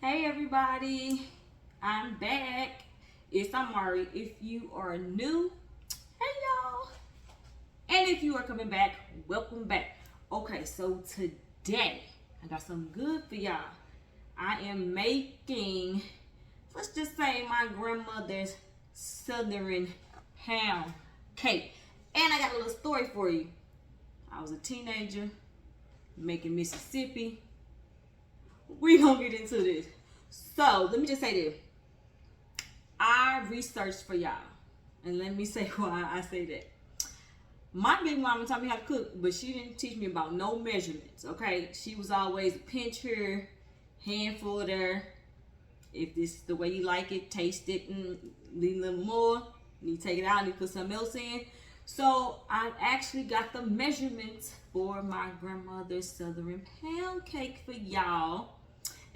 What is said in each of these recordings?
Hey everybody, I'm back. It's Amari. If you are new, hey y'all. And if you are coming back, welcome back. Okay, so today I got something good for y'all. I am making, let's just say, my grandmother's southern pound cake. And I got a little story for you. I was a teenager making Mississippi. We gonna get into this. So let me just say this. I researched for y'all. And let me say why I say that. My big mama taught me how to cook, but she didn't teach me about no measurements, okay? She was always pinch here, handful there. If this is the way you like it, taste it, and leave a little more. You take it out and you put something else in. So I actually got the measurements for my grandmother's southern pound cake for y'all.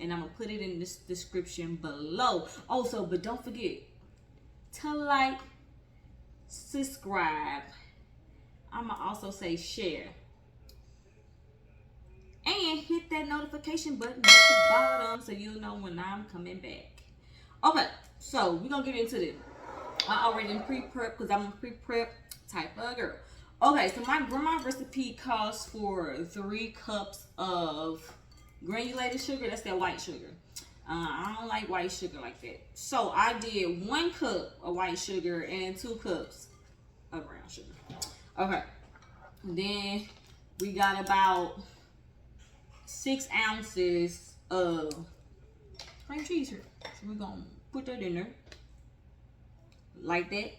And I'm going to put it in this description below. Also, but don't forget to like, subscribe. I'm going to also say share. And hit that notification button at the bottom so you'll know when I'm coming back. Okay, so we're going to get into this. I already pre-prep because I'm a pre-prep type of girl. Okay, so my grandma recipe calls for 3 cups of granulated sugar. That's that white sugar. I don't like white sugar like that. So I did 1 cup of white sugar and 2 cups of brown sugar. Okay. Then we got about 6 ounces of cream cheese here. So we're going to put that in there. Like that.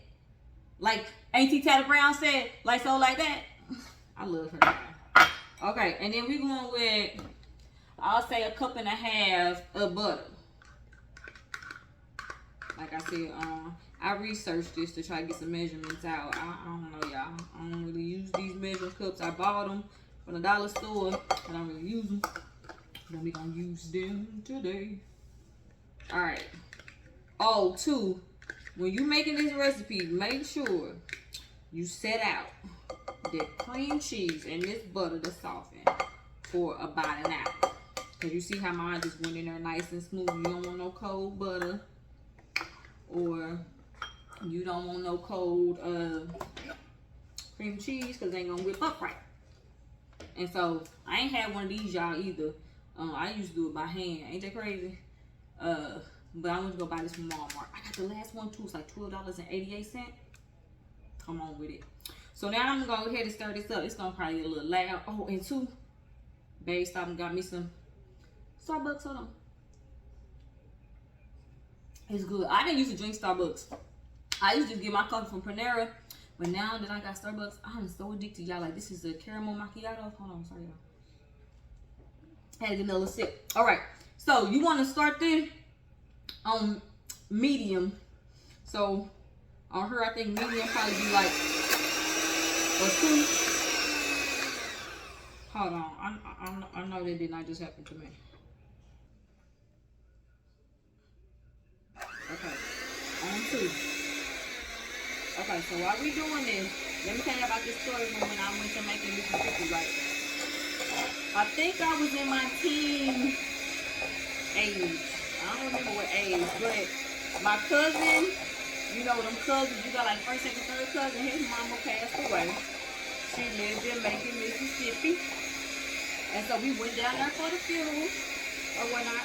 Like Auntie Tata Brown said, like so, like that. I love her. Okay, and then we're going with, I'll say, 1.5 cups of butter. Like I said, I researched this to try to get some measurements out. I don't know, y'all. I don't really use these measuring cups. I bought them from the dollar store. I don't really use them. Then we gonna use them today. All right. Oh, 2. When you making this recipe, make sure you set out that cream cheese and this butter to soften for about an hour. Because you see how mine just went in there nice and smooth. You don't want no cold butter. Or you don't want no cold cream cheese because they ain't going to whip up right. And so, I ain't had one of these, y'all, either. I used to do it by hand. Ain't that crazy? But I went to go buy this from Walmart. I got the last one too. It's like $12.88. Come on with it. So now I'm gonna go ahead and stir this up. It's gonna probably get a little loud. Oh, and 2, babe, stop and got me some Starbucks. Hold on. It's good. I didn't used to drink Starbucks. I used to get my coffee from Panera, but now that I got Starbucks, I'm so addicted, y'all. Like, this is a caramel macchiato. Hold on, sorry, y'all. Had to get another sip. All right. So you want to start this on medium. So on her, I think medium probably be like a 2. Hold on, I know that did not just happen to me. Okay, on 2. Okay, so while we doing this, let me tell you about this story when I went to making Mississippi. Right, I think I was in my teen age. I don't remember what age, but my cousin, you know them cousins, you got like 1st, 2nd, 3rd cousin, his mama passed away. She lived in Macon, Mississippi. And so we went down there for the funeral or whatnot.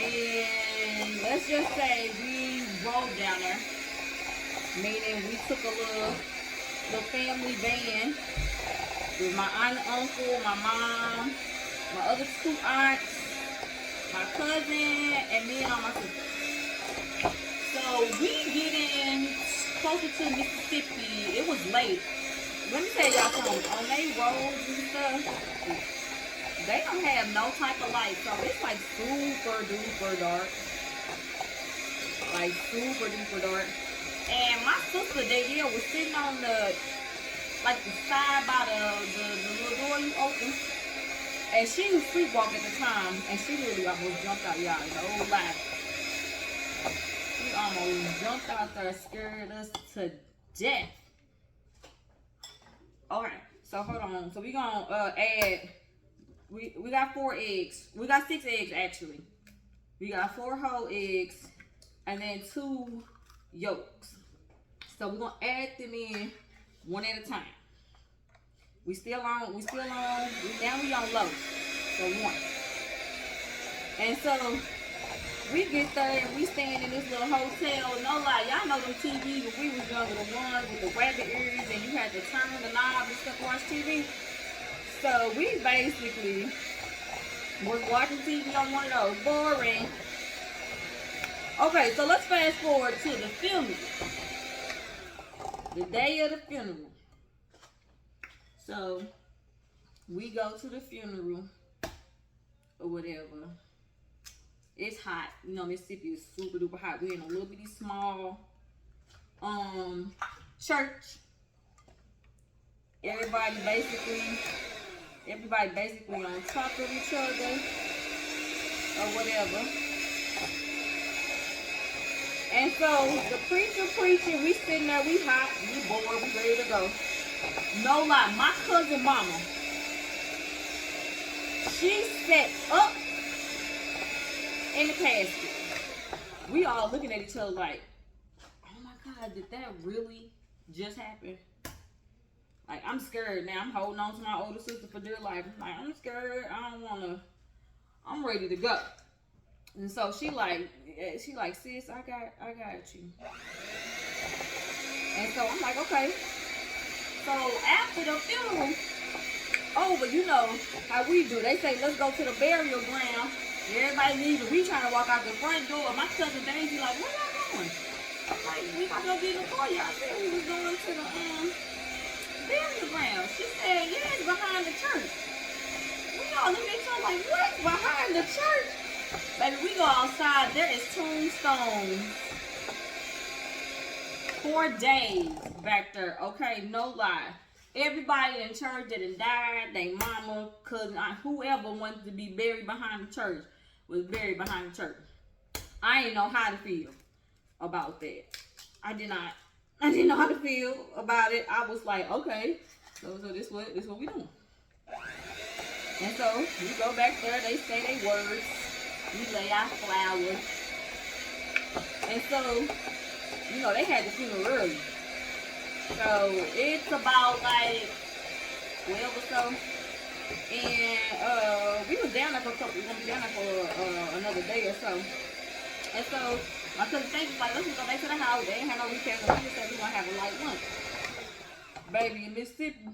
And let's just say we rode down there. Meaning we took a little family van with my aunt and uncle, my mom, my other 2 aunts, my cousin, and me and all my sister. So we getting closer to Mississippi. It was late. Let me tell y'all something. On they roads and stuff, they don't have no type of light. So it's like super duper dark. Like super duper dark. And my sister Danielle was sitting on the side by the little door you open. And she was sleepwalking at the time, and she literally almost jumped out, y'all. No lie. She almost jumped out there, scared us to death. Alright, so hold on. So we gonna add, we got 4 eggs. We got 6 eggs actually. We got 4 whole eggs and then 2 yolks. So we're gonna add them in one at a time. We now we on low. So 1. And so we get there and we stand in this little hotel. No lie, y'all know them TV when we was younger, the ones with the rabbit ears and you had to turn the knob and stuff to watch TV. So we basically was watching TV on one of those. Boring. Okay, so let's fast forward to the funeral. The day of the funeral. So we go to the funeral or whatever. It's hot. You know, Mississippi is super duper hot. We're in a little bitty small church. Everybody basically on top of each other or whatever. And so the preacher preaching, we sitting there, we hot, we bored, we ready to go. No lie, my cousin mama, she sat up in the casket. We all looking at each other like, oh my God, did that really just happen? Like, I'm scared now. I'm holding on to my older sister for dear life. Like, I'm scared. I don't wanna. I'm ready to go. And so she like, sis, I got you. And so I'm like, okay. So after the funeral, but you know how we do. They say, let's go to the burial ground. Everybody leaving. We trying to walk out the front door. My cousin Daisy like, where y'all going? I'm like, we about to go get in the car. Y'all said we was going to the burial ground. She said, yeah, it's behind the church. We all look at each other like, what? Behind the church? Baby, we go outside. There is tombstones. 4 days back there. Okay, no lie. Everybody in church that had died, they mama, cousin, aunt, whoever wanted to be buried behind the church was buried behind the church. I didn't know how to feel about that. I didn't know how to feel about it. I was like, okay, so this what we doing. And so we go back there, they say their words, we lay out flowers. And so, you know, they had the funeral early. So it's about like 12 or so. And we was down there for we're gonna be down there for another day or so. And so my cousin was like, let's just go back to the house. They ain't have no repairs. We just said we're gonna have a light lunch. Baby, in Mississippi,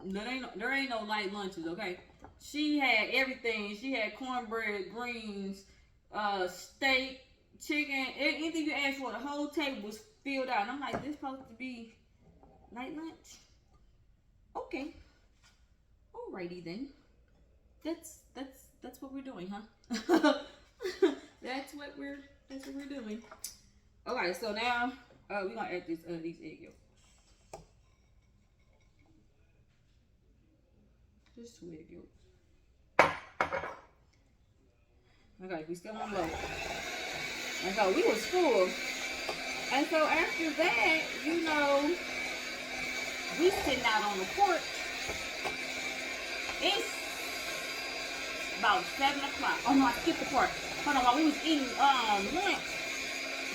there ain't no light lunches, okay? She had everything. She had cornbread, greens, steak, chicken, anything you asked for. The whole table was filled out. And I'm like, this supposed to be light lunch? Okay. Alrighty then. That's what we're doing, huh? That's what we're doing. Okay, so now we're gonna add these egg yolks. Just 2 egg yolks. Okay, we still on low. And so we was full. And so after that, you know, we sitting out on the porch. It's about 7 o'clock. Oh no, I skipped the part. Hold on, while we was eating lunch.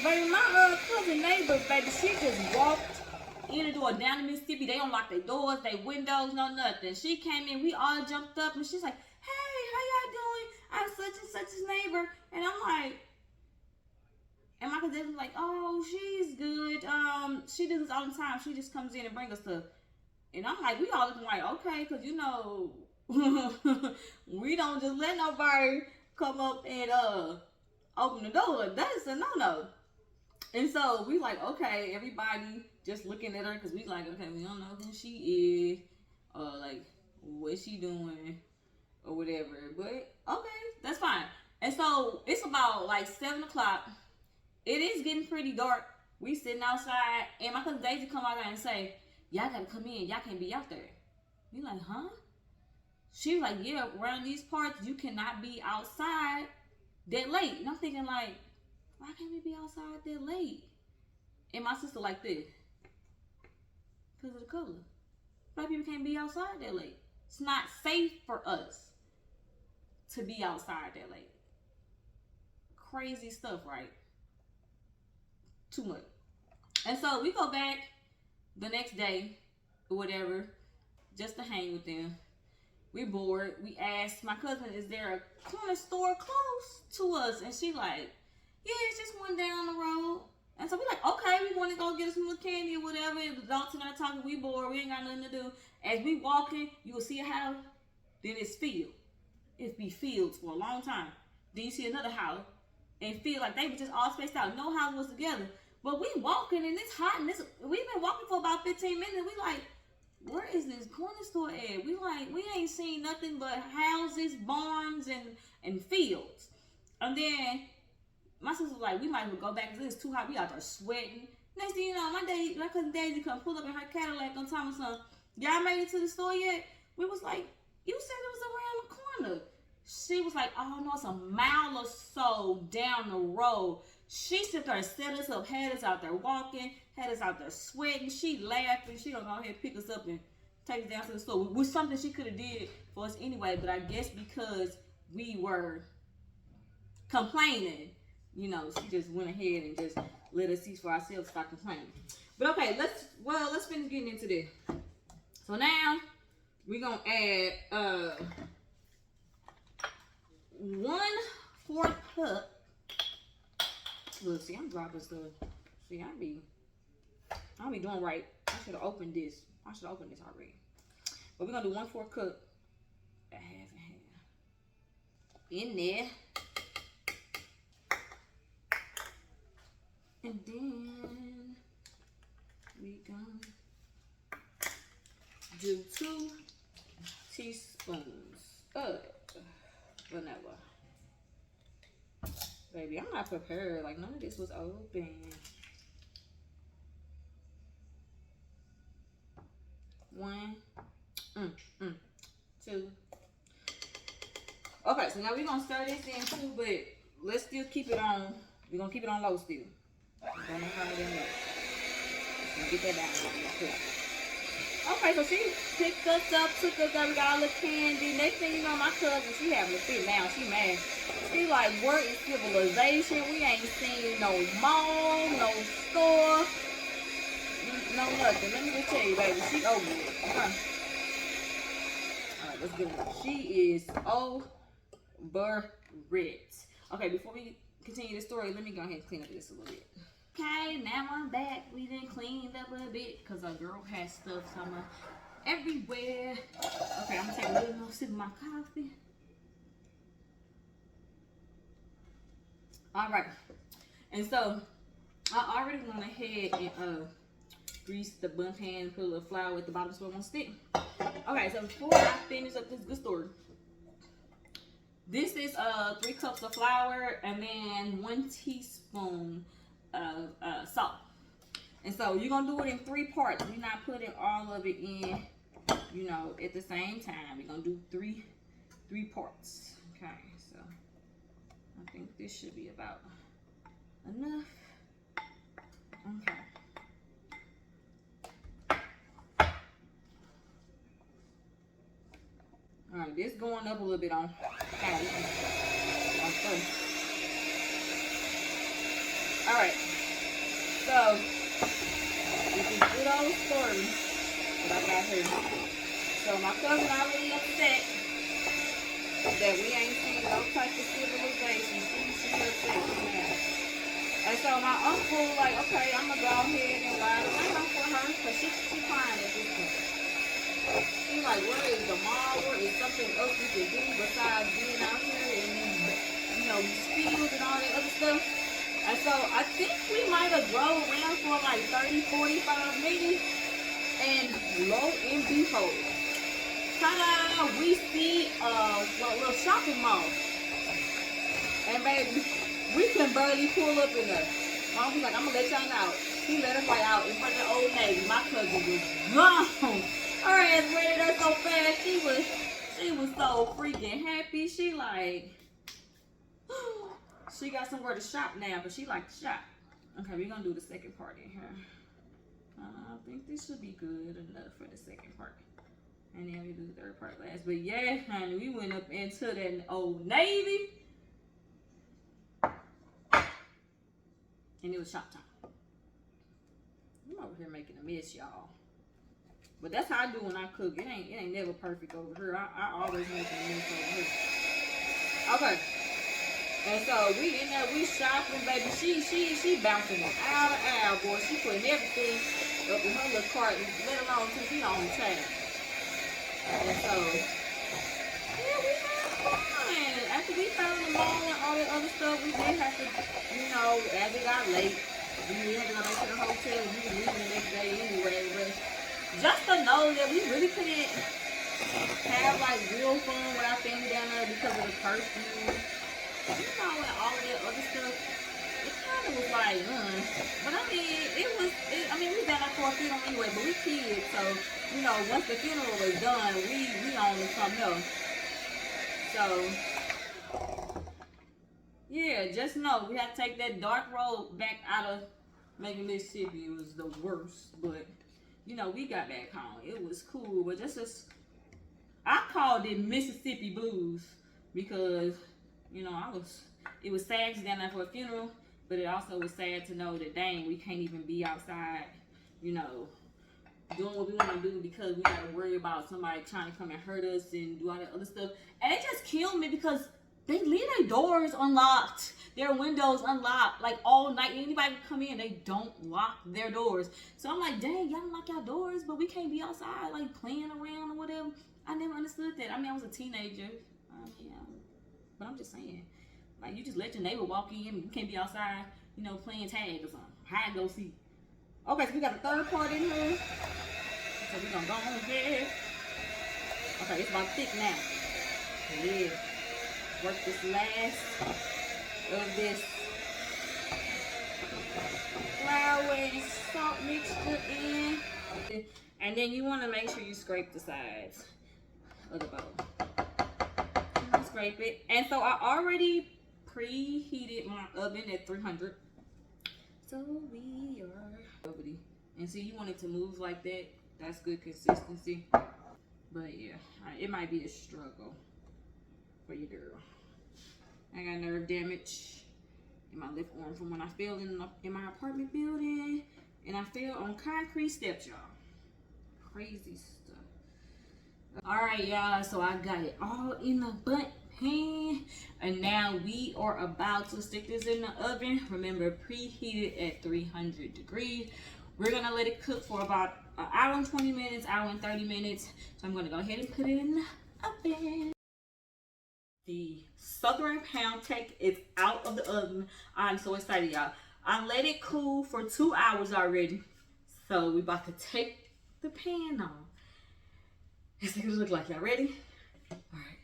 Baby, my cousin neighbor, baby, she just walked in the door down in Mississippi. They don't lock their doors, their windows, no nothing. She came in, we all jumped up, and she's like, hey, how y'all doing? I'm such and such his neighbor. And I'm like, and my cousin was like, oh, she's good. She does this all the time. She just comes in and brings us stuff. And I'm like, we all looking like, okay, because you know, we don't just let nobody come up and open the door. That's a no-no. And so we like, okay, everybody just looking at her because we like, okay, we don't know who she is, or like what she doing or whatever. But okay, that's fine. And so it's about like 7 o'clock. It is getting pretty dark. We sitting outside, and my cousin Daisy come out there and say, y'all gotta come in. Y'all can't be out there. We like, huh? She was like, yeah, around these parts, you cannot be outside that late. And I'm thinking like, why can't we be outside that late? And my sister like this. Because of the color. Black people can't be outside that late. It's not safe for us to be outside that late. crazy stuff, right? Too much. And so we go back the next day or whatever, just to hang with them. We bored. We asked my cousin, is there a corner store close to us? And she like, yeah, it's just one down the road. And so we like, okay, we want to go get us some little candy or whatever. The adults and I talking, we bored, we ain't got nothing to do. As we walking, you will see a house, then it's field. It be fields for a long time. Then you see another house and feel like they were just all spaced out. No house was together. But we walking and it's hot and we've been walking for about 15 minutes. We like, where is this corner store at? We like, we ain't seen nothing but houses, barns, and fields. And then my sister was like, we might as well go back because it's too hot. We out there sweating. Next thing you know, my cousin Daisy come pull up in her Cadillac on time or something. Y'all made it to the store yet? We was like, you said it was around the corner. She was like, oh no, it's a mile or so down the road. She sit there and set us up, had us out there walking, had us out there sweating. She laughing. She don't go ahead and pick us up and take us down to the store. Which something she could have did for us anyway, but I guess because we were complaining, you know, she just went ahead and just let us see for ourselves, stop complaining. But okay, let's finish getting into this. So now we're gonna add 1/4 cup. Look, see, I'm dropping stuff. See, I be doing right. I should have opened this. I should have opened this already. But we're gonna do 1/4 cup. Half and half in there. And then we gonna do 2 teaspoons of vanilla. Baby, I'm not prepared. Like, none of this was open. 1, 2. Okay, so now we're gonna stir this in too, but let's still keep it on. We're gonna keep it on low still. Don't know how to do that. Let's get that down real quick. Okay, so she picked us up, took us up, we got all the candy. Next thing you know, my cousin, she having a fit now. She mad. She like, where is civilization? We ain't seen no mall, no store, no nothing. Let me just tell you, baby, she over it. Okay. All right, let's get it. She is over it. Okay, before we continue this story, let me go ahead and clean up this a little bit. Okay, now I'm back. We done cleaned up a bit because our girl has stuff somewhere everywhere. Okay, I'm gonna take a little more sip of my coffee. All right, and so I already went ahead and greased the Bundt pan and put a little flour at the bottom so it won't stick. Okay, so before I finish up this good story, this is 3 cups of flour and then 1 teaspoon of salt. And so you're gonna do it in 3 parts. We're not putting all of it in, you know, at the same time. We're gonna do three parts. Okay, so I think this should be about enough. Okay. All right, this going up a little bit on first. All right, so this is good old story that I got here. So my cousin already upset that we ain't seen no type of civilization. She upset now. And so my uncle like, okay, I'm gonna go ahead and ride around for her because she crying at this point. She like, where is the mall? Where is something else we can do besides being out here and, you know, these fields and all that other stuff? And so I think we might have drove around for like 30, 45 minutes. And lo and behold, ta-da, we see a little shopping mall. And baby, we can barely pull up in there. Mom was like, I'm gonna let y'all out. He let us right out in front of the Old Navy. My cousin was gone. Her ass ran there so fast. She was so freaking happy. She like, she got somewhere to shop now, but she like to shop. Okay, we're gonna do the second part in here. I think this should be good enough for the second part. And then we do the third part last. But yeah, honey, we went up into that Old Navy. And it was shop time. I'm over here making a mess, y'all. But that's how I do when I cook. It ain't never perfect over here. I always make a mess over here. Okay. And so we in there, we shopping, baby. She bouncing from aisle to aisle, boy. She putting everything up in her little cart, let alone since she on the tab. And so, yeah, we had fun. After we found the mall and all that other stuff, we did have to, you know, as it got late, we had to go back to the hotel. We were leaving the next day anyway, but just to know that we really couldn't have like real fun with our family down there because of the curfew. You know, and all of that other stuff, it kind of was like, but I mean, I mean, we down there for a funeral anyway, but we kids, so, you know, once the funeral was done, we on to something else. So, yeah, just know, we had to take that dark road back out of maybe Mississippi. It was the worst, but, you know, we got back home. It was cool, but I called it Mississippi Blues because, you know, it was sad to down there for a funeral, but it also was sad to know that, dang, we can't even be outside, you know, doing what we want to do because we got to worry about somebody trying to come and hurt us and do all that other stuff. And it just killed me because they leave their doors unlocked, their windows unlocked, like all night. Anybody can come in, they don't lock their doors. So I'm like, dang, y'all don't lock your doors, but we can't be outside, like, playing around or whatever. I never understood that. I mean, I was a teenager. But I'm just saying, like, you just let your neighbor walk in. You can't be outside, you know, playing tag or something. Hide and go see. Okay, so we got a third part in here. So we're gonna go on here. Okay, it's about thick now. Yeah. Work this last of this flour and salt mixture in. And then you want to make sure you scrape the sides of the bowl. Scrape it. And so I already preheated my oven at 300. So we are over the, and see, you want it to move like that. That's good consistency. But yeah, it might be a struggle for your girl. I got nerve damage in my left arm from when I fell in my apartment building, and I fell on concrete steps, y'all. Crazy stuff. All right, y'all. So I got it all in the Bundt pan, and now we are about to stick this in the oven. Remember, preheated at 300 degrees. We're gonna let it cook for about an hour and 20 minutes, hour and 30 minutes. So I'm gonna go ahead and put it in the oven. The Southern pound cake is out of the oven. I'm so excited, y'all. I let it cool for 2 hours already. So we about to take the pan off. Let's see what it looks like. Y'all ready? All right.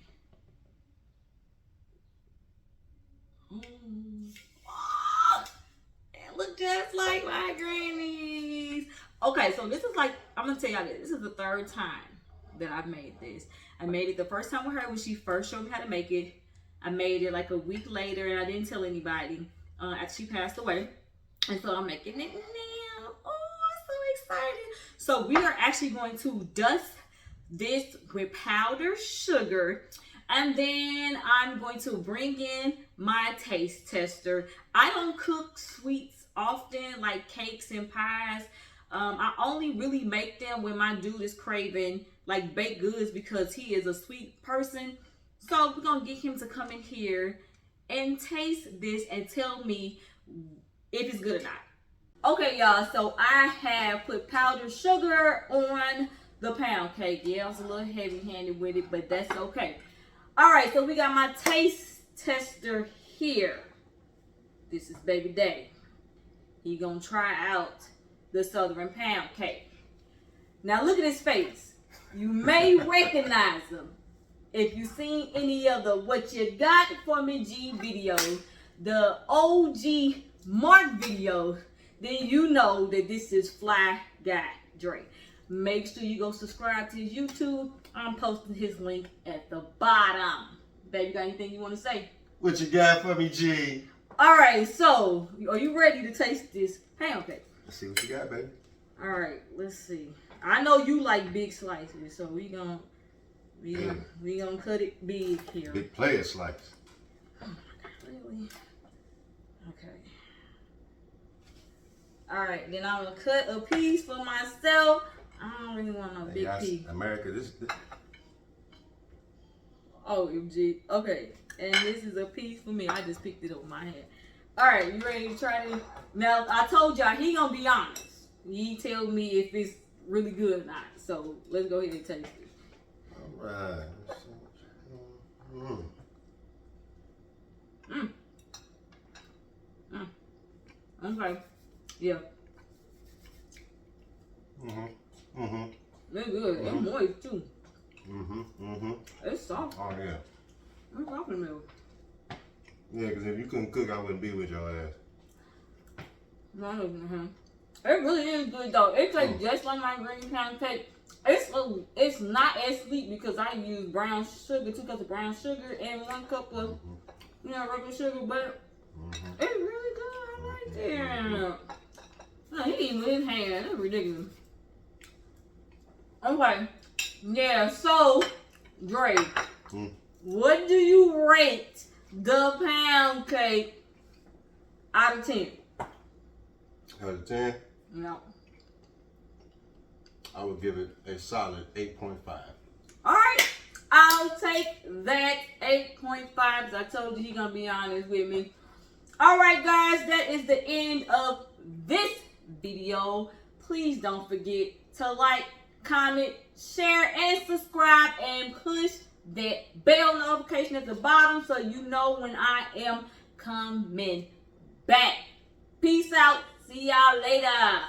Oh, it look just like my granny's. Okay, so this is like, I'm gonna tell y'all this is the third time that I've made this. I made it the first time with her when she first showed me how to make it. I made it like a week later and I didn't tell anybody after she passed away. And so I'm making it now. Oh, I'm so excited. So we are actually going to dust this with powdered sugar. And then I'm going to bring in my taste tester. I don't cook sweets often, like cakes and pies. I only really make them when my dude is craving like baked goods because he is a sweet person. So we're gonna get him to come in here and taste this and tell me if it's good or not. Okay, y'all, so I have put powdered sugar on the pound cake. Yeah, I was a little heavy-handed with it, but that's okay. All right, so we got my taste tester here. This is Baby Daddy. He gonna try out the Southern pound cake. Now look at his face. You may recognize him if you've seen any of the What You Got For Me G videos, the OG Mark videos, then you know that this is Fly Guy Dre. Make sure you go subscribe to his YouTube. I'm posting his link at the bottom. Baby, got anything you want to say? What you got for me, G? All right, so are you ready to taste this pound cake? Let's see what you got, baby. All right, let's see. I know you like big slices, so we gonna cut it big here. Big player slice. Oh my God, really? Okay. Alright, then I'm gonna cut a piece for myself. I don't really want no big piece. America, this. OMG. Okay, and this is a piece for me. I just picked it up with my hand. Alright, you ready to try this? Now, I told y'all, he gonna be honest. He tell me if it's really good or not. So, let's go ahead and taste it. Alright. Okay. Yeah. It's good. It's moist too. It's soft. Oh yeah. It's soft in the middle. Yeah, because if you couldn't cook, I wouldn't be with your ass. It really is good though. It tastes just like my green pound cake. It's not as sweet because I use brown sugar, 2 cups of brown sugar and 1 cup of regular sugar, but it's really good. I like it. No, he eating with his hand. That's ridiculous. Okay. Yeah, so Dre, what do you rate the pound cake out of 10? Out of 10? No. I would give it a solid 8.5. Alright. I'll take that 8.5 because I told you he's going to be honest with me. Alright guys, that is the end of this video. Please don't forget to like, comment, share, and subscribe, and push that bell notification at the bottom so you know when I am coming back. Peace out. See y'all later.